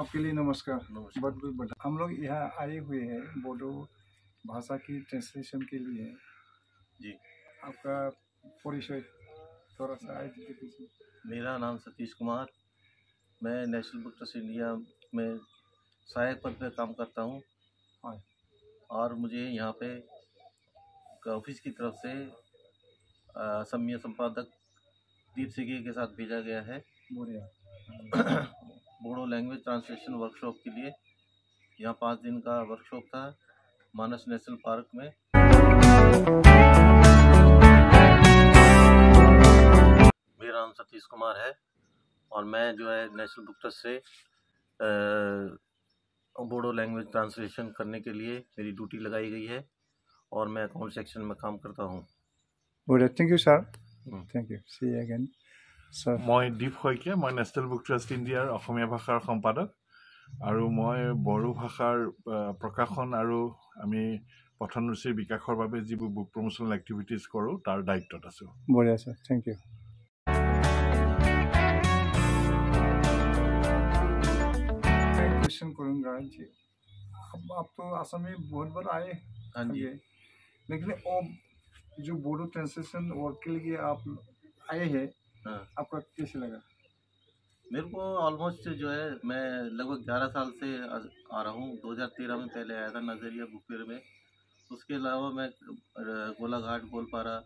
आपके लिए नमस्कार। नमस्कार। बहुत बहुत बड़ा हम लोग यहाँ आए हुए हैं बोडो भाषा की ट्रांसलेशन के लिए। जी, आपका परिचय थोड़ा सा आइडेंटिफिकेशन। मेरा नाम सतीश कुमार, मैं नेशनल बुक ट्रस्ट इंडिया में सहायक पद पर काम करता हूँ। हाँ। और मुझे यहाँ पे ऑफिस की तरफ से असमिया संपादक दीप सिगी के साथ भेजा गया है बढ़िया। बोडो लैंग्वेज ट्रांसलेशन वर्कशॉप के लिए। यहाँ 5 दिन का वर्कशॉप था मानस नेशनल पार्क में। मेरा नाम सतीश कुमार है और मैं जो है नेशनल बुक ट्रस्ट से बोडो लैंग्वेज ट्रांसलेशन करने के लिए मेरी ड्यूटी लगाई गई है और मैं अकाउंट सेक्शन में काम करता हूँ। बढ़िया, thank you sir. Thank you, see you again sir. मैं दीप शइकिया, मैं नेशनल बुक ट्रस्ट इंडियार অসমীয়া ভাষাৰ সম্পাদক আৰু মই বড়ো ভাষাৰ প্ৰকাশন আৰু আমি পঠনৰুচিৰ বিকাশৰ বাবে যিবোৰ বুক প্ৰমোশনাল এক্টিভিটিজ কৰোঁ তাৰ দায়িত্বত আছোঁ। बढ़िया सर, थैंक यू। क्वेश्चन करूँगा जी, अब आप तो असम में बहुत बार आए हाँ जी। होंगे, लेकिन अब जो बोडो ट्रांसलेशन वर्क के लिए आप आए हैं, हाँ, आपका कैसे लगा? मेरे को ऑलमोस्ट जो है मैं लगभग 11 साल से आ रहा हूँ। 2013 में पहले आया था नज़रिया बुक फेयर में। उसके अलावा मैं गोलाघाट, गोलपारा,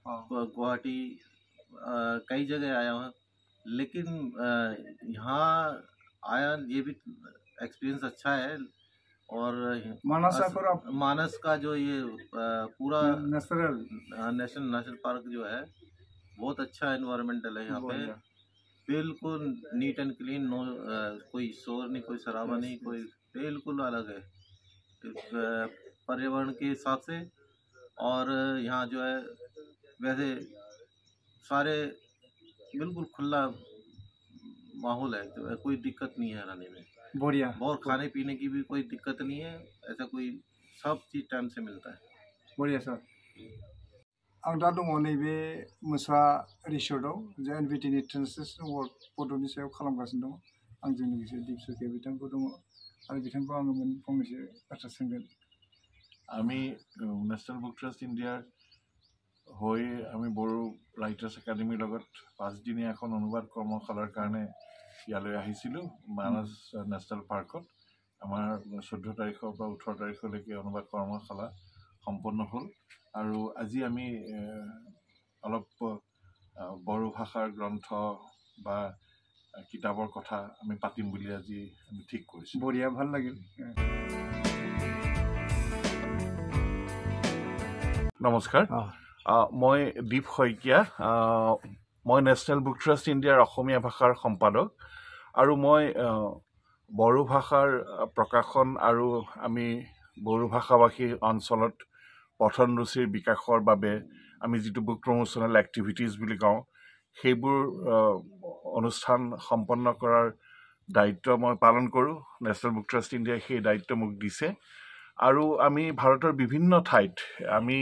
गुवाहाटी कई जगह आया हूँ, लेकिन यहाँ आया ये भी एक्सपीरियंस अच्छा है। और मानस का जो ये पूरा नेशनल पार्क जो है बहुत अच्छा एनवायरमेंटल है। यहाँ पे बिल्कुल नीट एंड क्लीन, नो कोई शोर नहीं, कोई शराबा नहीं, कोई बिल्कुल अलग है पर्यावरण के हिसाब से। और यहाँ जो है वैसे सारे बिल्कुल खुला माहौल है, तो कोई दिक्कत नहीं है रहने में। बढ़िया। और खाने पीने की भी कोई दिक्कत नहीं है, ऐसा कोई सब चीज़ टाइम से मिलता है। बढ़िया सर। आं दा दङ नैबे मोसा रिसर्टआव जे एनभिटिनि ट्रान्सलेशन वर्क बड'नि सायाव खालामगासिनो दङ। आंजों लोगोसे दीप सखिया बिथांखौ दङ आरो बिथांखौ आङो फंनैसो बाथ्रा सोंगोन। আমি নেশ্যনেল বুক ট্ৰাষ্ট ইণ্ডিয়াৰ হৈ আমি বড়ো ৰাইটাৰ্ছ একাডেমীৰ লগত 5 দিনীয়া এখন অনুবাদ কৰ্মশালাৰ কাৰণে ইয়ালৈ আহিছিলোঁ মানস নেশ্যনেল পাৰ্কত। আমাৰ 14 তাৰিখৰ পৰা 18 তাৰিখলৈকে অনুবাদ কৰ্মশালা সম্পন্ন হ'ল আৰু আজি আমি অলপ বড়ো ভাষাৰ গ্ৰন্থ বা কিতাপৰ কথা আমি পাতিম বুলি আজি আমি ঠিক কৰিছোঁ। বঢ়িয়া, ভাল লাগিল। নমস্কাৰ, মই দীপ শইকীয়া, মই নেশ্যনেল বুক ট্ৰাষ্ট ইণ্ডিয়াৰ অসমীয়া ভাষাৰ সম্পাদক আৰু মই বড়ো ভাষাৰ প্ৰকাশন আৰু আমি বড়ো ভাষাভাষী অঞ্চলত পঠনৰুচিৰ বিকাশৰ বাবে আমি যিটো বুক প্ৰমোশনাল এক্টিভিটিজ বুলি কওঁ সেইবোৰ অনুষ্ঠান সম্পন্ন কৰাৰ দায়িত্ব মই পালন কৰোঁ। নেশ্যনেল বুক ট্ৰাষ্ট ইণ্ডিয়াই সেই দায়িত্ব মোক দিছে আৰু আমি ভাৰতৰ বিভিন্ন ঠাইত আমি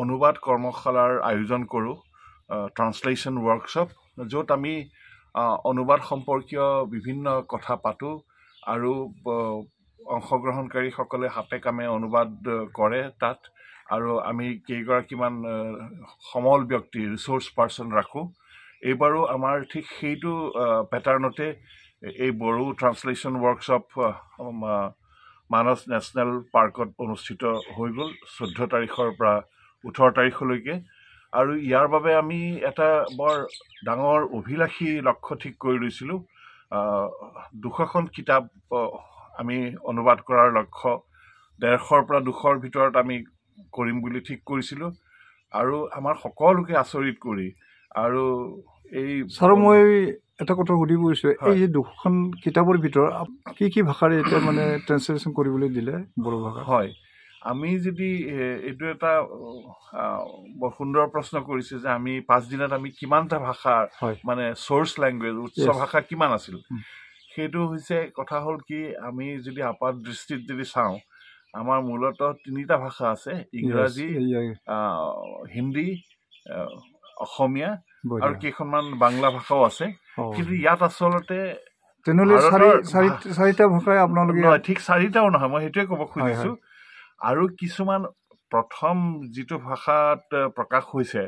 অনুবাদ কৰ্মশালাৰ আয়োজন কৰোঁ, ট্ৰান্সলেশ্যন ৱৰ্কশ্বপ, য'ত আমি অনুবাদ সম্পৰ্কীয় বিভিন্ন কথা পাতোঁ আৰু অংশগ্ৰহণকাৰীসকলে হাতে কামে অনুবাদ কৰে তাত। আৰু আমি কেইগৰাকীমান সমল ব্যক্তি ৰিচোৰ্চ পাৰ্চন ৰাখোঁ। এইবাৰো আমাৰ ঠিক সেইটো পেটাৰ্ণতে এই বড়ো ট্ৰান্সলেশ্যন ৱৰ্কশ্বপ মানস নেশ্যনেল পাৰ্কত অনুষ্ঠিত হৈ গ'ল 14 তাৰিখৰ পৰা 18 তাৰিখলৈকে। আৰু ইয়াৰ বাবে আমি এটা বৰ ডাঙৰ অভিলাষী লক্ষ্য ঠিক কৰি লৈছিলোঁ। 200খন কিতাপ আমি অনুবাদ কৰাৰ লক্ষ্য 150ৰ পৰা 200ৰ ভিতৰত আমি কৰিম বুলি ঠিক কৰিছিলোঁ আৰু আমাৰ সকলোকে আচৰিত কৰি আৰু এই ছাৰ মই এটা কথা সুধিব বিচাৰিছোঁ, এই যে 200খন কিতাপৰ ভিতৰত কি কি ভাষাৰে এতিয়া মানে ট্ৰান্সলেশ্যন কৰিবলৈ দিলে বড়ো ভাষা? হয়, আমি যদি এইটো এটা বৰ সুন্দৰ প্ৰশ্ন কৰিছে যে আমি 5 দিনত আমি কিমানটা ভাষা মানে চ'ৰ্চ লেংগুৱেজ উচ্চ ভাষা কিমান আছিল। সেইটো হৈছে কথা হ'ল কি, আমি যদি আপাত দৃষ্টিত যদি চাওঁ আমাৰ মূলতঃ 3টা ভাষা আছে, ইংৰাজী, হিন্দী, অসমীয়া আৰু কেইখনমান বাংলা ভাষাও আছে। কিন্তু ইয়াত আচলতে তেনেহ'লে চাৰিটা ভাষাই আপোনালোকে নহয়, ঠিক চাৰিটাও নহয়, মই সেইটোৱে ক'ব খুজিছোঁ। আৰু কিছুমান প্ৰথম যিটো ভাষাত প্ৰকাশ হৈছে,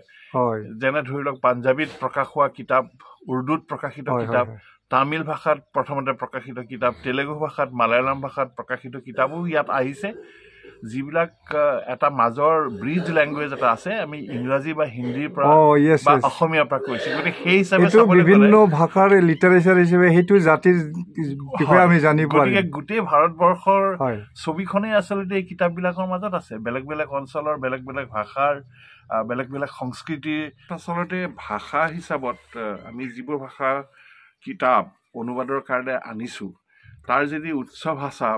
যেনে ধৰি লওক পাঞ্জাবীত প্ৰকাশ হোৱা কিতাপ, উৰ্দুত প্ৰকাশিত কিতাপ, তামিল ভাষাত প্ৰথমতে প্ৰকাশিত কিতাপ, তেলেগু ভাষাত, মালায়ালাম ভাষাত প্ৰকাশিত কিতাপো ইয়াত আহিছে, যিবিলাক এটা মাজৰ ব্ৰিজ লেংগুৱেজ এটা আছে, আমি ইংৰাজী বা হিন্দীৰ পৰা বা অসমীয়াৰ পৰা কৈছোঁ। গতিকে সেই হিচাপে বিভিন্ন ভাষাৰ লিটাৰেচাৰ হিচাপে সেইটো জাতিৰ বিষয়ে আমি জানিব পাৰিম। গতিকে গোটেই ভাৰতবৰ্ষৰ ছবিখনেই আচলতে এই কিতাপবিলাকৰ মাজত আছে, বেলেগ বেলেগ অঞ্চলৰ, বেলেগ বেলেগ ভাষাৰ, বেলেগ বেলেগ সংস্কৃতিৰ। আচলতে ভাষা হিচাপত আমি যিবোৰ ভাষা কিতাপ অনুবাদৰ কাৰণে আনিছোঁ, তাৰ যদি উচ্চ ভাষা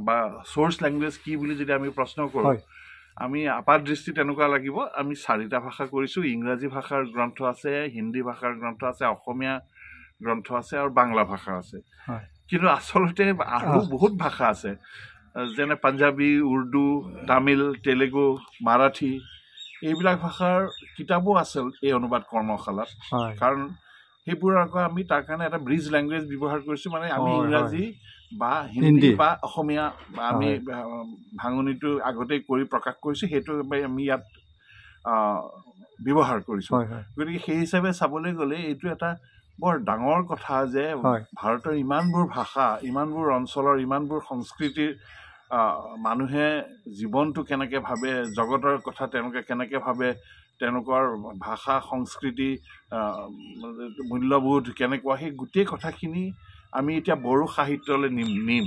বা চ'ৰ্চ লেংগুৱেজ কি বুলি যদি আমি প্ৰশ্ন কৰোঁ, আমি আপাত দৃষ্টিত এনেকুৱা লাগিব আমি চাৰিটা ভাষা কৰিছোঁ। ইংৰাজী ভাষাৰ গ্ৰন্থ আছে, হিন্দী ভাষাৰ গ্ৰন্থ আছে, অসমীয়া গ্ৰন্থ আছে আৰু বাংলা ভাষা আছে। কিন্তু আচলতে আৰু বহুত ভাষা আছে, যেনে পাঞ্জাবী, উৰ্দু, তামিল, তেলেগু, মাৰাঠী, এইবিলাক ভাষাৰ কিতাপো আছিল এই অনুবাদ কৰ্মশালাত। কাৰণ সেইবোৰ আকৌ আমি তাৰ কাৰণে এটা ব্ৰিজ লেংগুৱেজ ব্যৱহাৰ কৰিছোঁ, মানে আমি ইংৰাজী বা হিন্দী বা অসমীয়া বা আমি ভাঙনিটো আগতেই কৰি প্ৰকাশ কৰিছোঁ, সেইটো আমি ইয়াত ব্যৱহাৰ কৰিছোঁ। গতিকে সেই হিচাপে চাবলৈ গ'লে এইটো এটা বৰ ডাঙৰ কথা যে ভাৰতৰ ইমানবোৰ ভাষা, ইমানবোৰ অঞ্চলৰ, ইমানবোৰ সংস্কৃতিৰ মানুহে জীৱনটো কেনেকৈ ভাবে, জগতৰ কথা তেওঁলোকে কেনেকৈ ভাবে, তেওঁলোকৰ ভাষা, সংস্কৃতি, মূল্যবোধ কেনেকুৱা, সেই গোটেই কথাখিনি আমি এতিয়া বড়ো সাহিত্যলৈ নিম।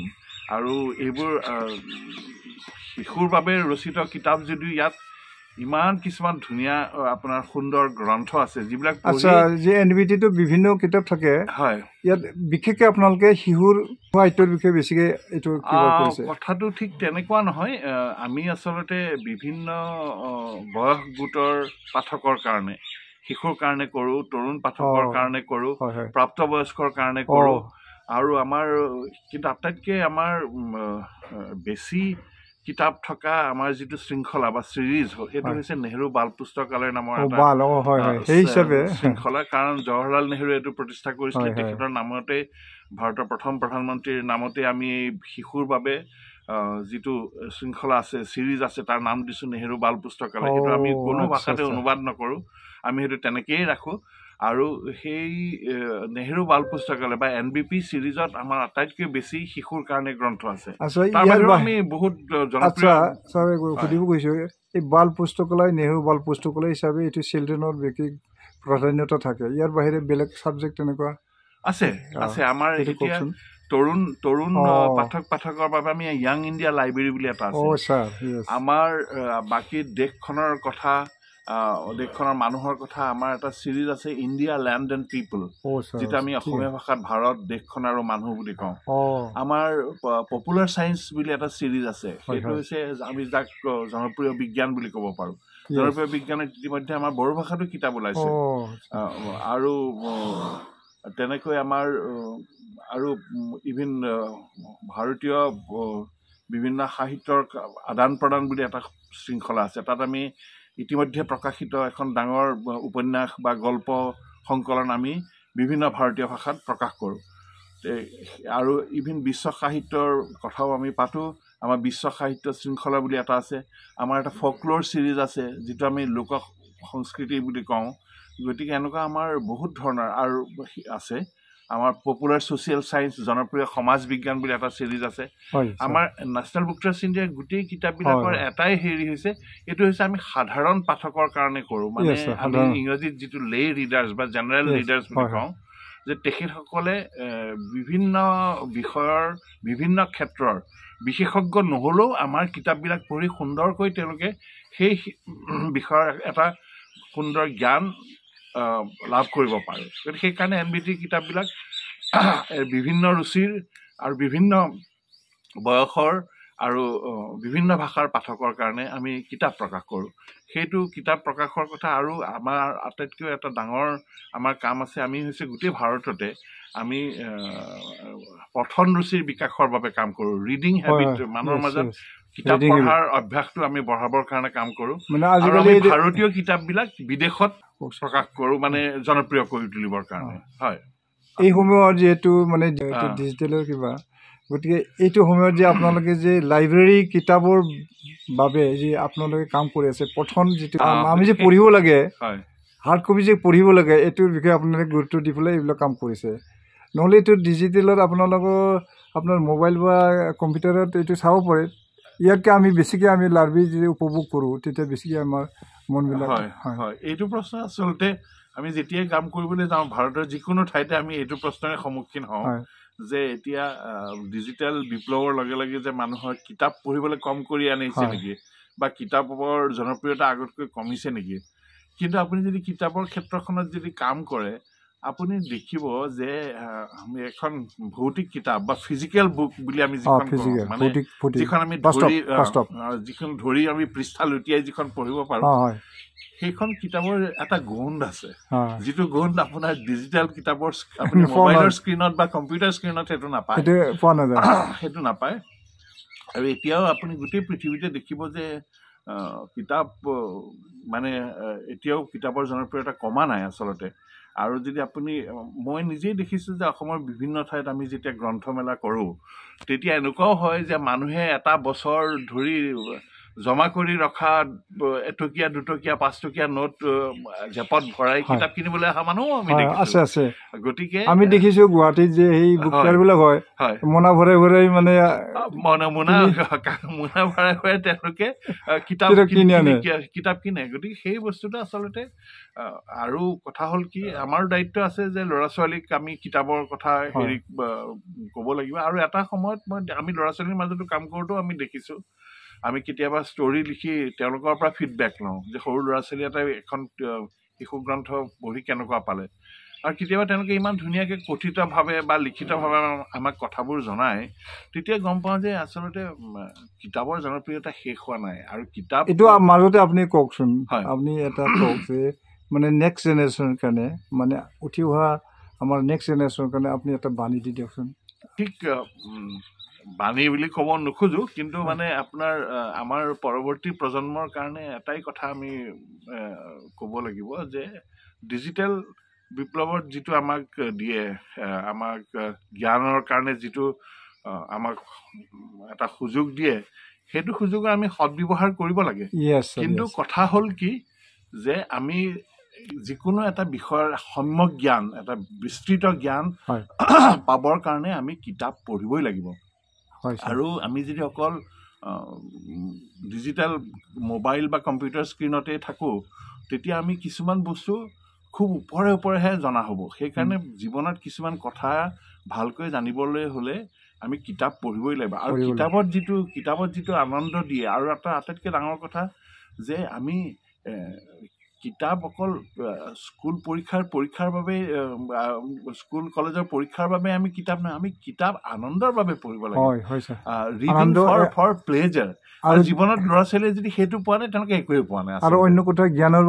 আৰু এইবোৰ শিশুৰ বাবে ৰচিত কিতাপ যদিও ইয়াত ইমান কিছুমান ধুনীয়া আপোনাৰ সুন্দৰ গ্ৰন্থ আছে, যিবিলাক NVT-টো বিভিন্ন কিতাপ থাকে, ইয়াত বিশেষকৈ আপোনালোকে শিশুৰ সাহিত্যৰ বিষয়ে বেছিকৈ এইটো কথাটো ঠিক তেনেকুৱা নহয়। আমি আচলতে বিভিন্ন বয়স গোটৰ পাঠকৰ কাৰণে, শিশুৰ কাৰণে কৰোঁ, তৰুণ পাঠকৰ কাৰণে কৰোঁ, প্ৰাপ্তবয়স্কৰ কাৰণে কৰোঁ। আৰু আমাৰ কিন্তু আটাইতকৈ আমাৰ বেছি কিতাপ থকা আমাৰ যিটো শৃংখলা বা চিৰিজ, সেইটো হৈছে নেহৰু বাল পুস্তকালয় নামৰ শৃংখলা। কাৰণ জৱাহৰলাল নেহৰুৱে এইটো প্ৰতিষ্ঠা কৰিছিলে, তেখেতৰ নামতে, ভাৰতৰ প্ৰথম প্ৰধানমন্ত্ৰীৰ নামতে আমি এই শিশুৰ বাবে যিটো শৃংখলা আছে, চিৰিজ আছে, তাৰ নাম দিছোঁ নেহৰু বাল পুস্তকালয়। সেইটো আমি কোনো ভাষাতে অনুবাদ নকৰোঁ, আমি সেইটো তেনেকেই ৰাখোঁ। আৰু সেই নেহৰু বাল পুস্তকালয় বা NBP চিৰিজত আমাৰ আটাইতকৈ বেছি শিশুৰ কাৰণে গ্ৰন্থ আছে। আমি বহুত সুধিব গৈছোঁ, এই বাল পুস্তকালয়, নেহৰু বাল পুস্তকালয় হিচাপে এইটো চিলড্ৰেনৰ বিশেষ প্ৰাধান্যতা থাকে, ইয়াৰ বাহিৰে বেলেগ ছাবজেক্ট তেনেকুৱা আছে? আমাৰ এতিয়া তৰুণ পাঠকৰ বাবে আমি য়াং ইণ্ডিয়া লাইব্ৰেৰী বুলি এটা আছে। আমাৰ বাকী দেশখনৰ কথা, দেশখনৰ মানুহৰ কথা আমাৰ এটা চিৰিজ আছে, ইণ্ডিয়া লেণ্ড এণ্ড পিপল, যিটো আমি অসমীয়া ভাষাত ভাৰত, দেশখন আৰু মানুহ বুলি কওঁ। আমাৰ পপুলাৰ চায়েন্স বুলি এটা চিৰিজ আছে, সেইটো হৈছে আমি যাক জনপ্ৰিয় বিজ্ঞান বুলি ক'ব পাৰোঁ। জনপ্ৰিয় বিজ্ঞানত ইতিমধ্যে আমাৰ বড়ো ভাষাতো কিতাপ ওলাইছে। আৰু তেনেকৈ আমাৰ আৰু ইভিন ভাৰতীয় বিভিন্ন সাহিত্যৰ আদান প্ৰদান বুলি এটা শৃংখলা আছে, তাত আমি ইতিমধ্যে প্ৰকাশিত এখন ডাঙৰ উপন্যাস বা গল্প সংকলন আমি বিভিন্ন ভাৰতীয় ভাষাত প্ৰকাশ কৰোঁ। আৰু ইভিন বিশ্ব সাহিত্যৰ কথাও আমি পাতোঁ। আমাৰ বিশ্ব সাহিত্য শৃংখলা বুলি এটা আছে, আমাৰ এটা ফকল'ৰ চিৰিজ আছে, যিটো আমি লোক সংস্কৃতি বুলি কওঁ। গতিকে এনেকুৱা আমাৰ বহুত ধৰণৰ আৰু আছে। আমাৰ পপুলাৰ ছ'চিয়েল চায়েন্স, জনপ্ৰিয় সমাজ বিজ্ঞান বুলি এটা চিৰিজ আছে। আমাৰ নেশ্যনেল বুক ট্ৰাষ্ট ইণ্ডিয়াৰ গোটেই কিতাপবিলাকৰ এটাই হেৰি হৈছে, এইটো হৈছে আমি সাধাৰণ পাঠকৰ কাৰণে কৰোঁ। মানে আমি ইংৰাজীত যিটো লে ৰিডাৰ্ছ বা জেনেৰেল ৰিডাৰ্ছ বুলি কওঁ, যে তেখেতসকলে বিভিন্ন বিষয়ৰ, বিভিন্ন ক্ষেত্ৰৰ বিশেষজ্ঞ নহ'লেও আমাৰ কিতাপবিলাক পঢ়ি সুন্দৰকৈ তেওঁলোকে সেই বিষয়ৰ এটা সুন্দৰ জ্ঞান লাভ কৰিব পাৰে। গতিকে সেইকাৰণে NBT কিতাপবিলাক বিভিন্ন ৰুচিৰ আৰু বিভিন্ন বয়সৰ আৰু বিভিন্ন ভাষাৰ পাঠকৰ কাৰণে আমি কিতাপ প্ৰকাশ কৰোঁ। সেইটো কিতাপ প্ৰকাশৰ কথা আৰু আমাৰ আটাইতকৈ এটা ডাঙৰ আমাৰ কাম আছে, আমি হৈছে গোটেই ভাৰততে আমি পঠন ৰুচিৰ বিকাশৰ বাবে কাম কৰোঁ। ৰিডিং হেবিট, মানুহৰ মাজত কিতাপ পঢ়াৰ অভ্যাসটো আমি বঢ়াবৰ কাৰণে কাম কৰোঁ। আৰু আমি ভাৰতীয় কিতাপবিলাক বিদেশত প্ৰকাশ কৰোঁ, মানে জনপ্ৰিয় কৰি তুলিবৰ কাৰণে। এই সময়ত যিহেতু মানে ডিজিটেলৰ কিবা গতিকে এইটো সময়ত যে আপোনালোকে যে লাইব্ৰেৰী কিতাপৰ বাবে যে আপোনালোকে কাম কৰি আছে প্ৰথম যিটো আমি যে পঢ়িব লাগে হাৰ্ড কপি যে পঢ়িব লাগে এইটোৰ বিষয়ে আপোনালোকে গুৰুত্ব দি পেলাই এইবিলাক কাম কৰিছে নহ'লে এইটো ডিজিটেলত আপোনালোকৰ আপোনাৰ মোবাইল বা কম্পিউটাৰত এইটো চাব পাৰে ইয়াতকৈ আমি বেছিকৈ আমি লাইব্ৰেৰী যদি উপভোগ কৰোঁ তেতিয়া বেছিকৈ আমাৰ মনবিলাক হয় এইটো প্ৰশ্ন আচলতে আমি যেতিয়াই কাম কৰিবলৈ যাওঁ ভাৰতৰ যিকোনো ঠাইতে আমি এইটো প্ৰশ্নৰে সন্মুখীন হওঁ যে এতিয়া ডিজিটেল বিপ্লৱৰ লগে লগে যে মানুহৰ কিতাপ পঢ়িবলৈ কম কৰি আনিছে নেকি বা কিতাপৰ জনপ্ৰিয়তা আগতকৈ কমিছে নেকি কিন্তু আপুনি যদি কিতাপৰ ক্ষেত্ৰখনত যদি কাম কৰে আপুনি দেখিব যে আমি এখন ভৌতিক কিতাপ বা ফিজিকেল বুক বুলি আমি যিখন মানে যিখন আমি যিখন ধৰি আমি পৃষ্ঠা লুটিয়াই যিখন পঢ়িব পাৰোঁ সেইখন কিতাপৰ এটা গোন্ধ আছে যিটো গোন্ধ আপোনাৰ ডিজিটেল কিতাপৰ আপুনি মোবাইলৰ স্ক্ৰীণত বা কম্পিউটাৰ স্ক্ৰীণত সেইটো নাপায় আৰু এতিয়াও আপুনি গোটেই পৃথিৱীতে দেখিব যে কিতাপ মানে এতিয়াও কিতাপৰ জনপ্ৰিয়তা কমা নাই আচলতে আৰু যদি আপুনি মই নিজেই দেখিছোঁ যে অসমৰ বিভিন্ন ঠাইত আমি যেতিয়া গ্ৰন্থমেলা কৰোঁ তেতিয়া এনেকুৱাও হয় যে মানুহে এটা বছৰ ধৰি জমা কৰি ৰখা এটকীয়া দুটকীয়া 5 টকীয়া নোট জেপত ভৰাই কিতাপ কিনিবলৈ অহা মানুহো আমি দেখিছোঁ গতিকে আমি দেখিছোঁ গুৱাহাটীত যে সেই বুক ফেয়াৰবিলাক হয় মোনা ভৰাই ভৰাই মানে মোনা ভৰাই ভৰাই তেওঁলোকে কিতাপ কিনে গতিকে সেই বস্তুটো আচলতে আৰু কথা হ'ল কি আমাৰ দায়িত্ব আছে যে ল'ৰা ছোৱালীক আমি কিতাপৰ কথা হেৰি ক'ব লাগিব আৰু এটা সময়ত আমি ল'ৰা ছোৱালীৰ মাজতো কাম কৰোঁতেও আমি দেখিছোঁ আমি কেতিয়াবা ষ্টৰি লিখি তেওঁলোকৰ পৰা ফিডবেক লওঁ যে সৰু ল'ৰা ছোৱালী এটাই এখন শিশু গ্ৰন্থ পঢ়ি কেনেকুৱা পালে আৰু কেতিয়াবা তেওঁলোকে ইমান ধুনীয়াকৈ কথিতভাৱে বা লিখিতভাৱে আমাক কথাবোৰ জনায় তেতিয়া গম পাওঁ যে আচলতে কিতাপৰ জনপ্ৰিয়তা শেষ হোৱা নাই আৰু কিতাপ এইটো মাজতে আপুনি কওকচোন আপুনি এটা কওক যে মানে নেক্সট জেনেৰেশ্যনৰ কাৰণে মানে উঠি অহা আমাৰ নেক্সট জেনেৰেশ্যনৰ কাৰণে আপুনি এটা বাণী দি দিয়কচোন ঠিক বাণী বুলি ক'ব নোখোজোঁ কিন্তু মানে আপোনাৰ আমাৰ পৰৱৰ্তী প্ৰজন্মৰ কাৰণে এটাই কথা আমি ক'ব লাগিব যে ডিজিটেল বিপ্লৱত যিটো আমাক দিয়ে আমাক জ্ঞানৰ কাৰণে যিটো আমাক এটা সুযোগ দিয়ে সেইটো সুযোগ আমি সদব্যৱহাৰ কৰিব লাগে কিন্তু কথা হ'ল কি যে আমি যিকোনো এটা বিষয়ৰ সম্যক জ্ঞান এটা বিস্তৃত জ্ঞান পাবৰ কাৰণে আমি কিতাপ পঢ়িবই লাগিব আৰু আমি যদি অকল ডিজিটেল মোবাইল বা কম্পিউটাৰ স্ক্ৰীণতে থাকোঁ তেতিয়া আমি কিছুমান বস্তু খুব ওপৰেহে জনা হ'ব সেইকাৰণে জীৱনত কিছুমান কথা ভালকৈ জানিবলৈ হ'লে আমি কিতাপ পঢ়িবই লাগিব আৰু কিতাপত যিটো আনন্দ দিয়ে আৰু এটা আটাইতকৈ ডাঙৰ কথা যে আমি কিতাপ অকল স্কুল পৰীক্ষাৰ বাবে স্কুল কলেজৰ পৰীক্ষাৰ বাবে আমি কিতাপ নহয় আমি কিতাপ আনন্দৰ বাবে পঢ়িব লাগে ৰিডিং ফৰ প্লেজাৰ আৰু জীৱনত ল'ৰা ছোৱালীয়ে যদি সেইটো পোৱা নাই তেওঁলোকে একোৱে পোৱা নাই আৰু অন্য কথা জ্ঞানৰ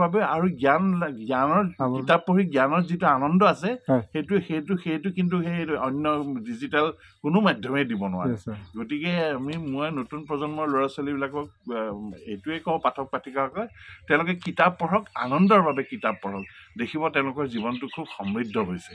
বাবেও আৰু জ্ঞানৰ কিতাপ পঢ়ি জ্ঞানৰ যিটো আনন্দ আছে সেইটো কিন্তু সেই অন্য ডিজিটেল কোনো মাধ্যমেই দিব নোৱাৰে গতিকে মই নতুন প্ৰজন্মৰ ল'ৰা ছোৱালীবিলাকক এইটোৱে কওঁ পাঠক পাঠিকাসকলে তেওঁলোকে কিতাপ পঢ়ক আনন্দৰ বাবে কিতাপ পঢ়ক দেখিব তেওঁলোকৰ জীৱনটো খুব সমৃদ্ধ হৈছে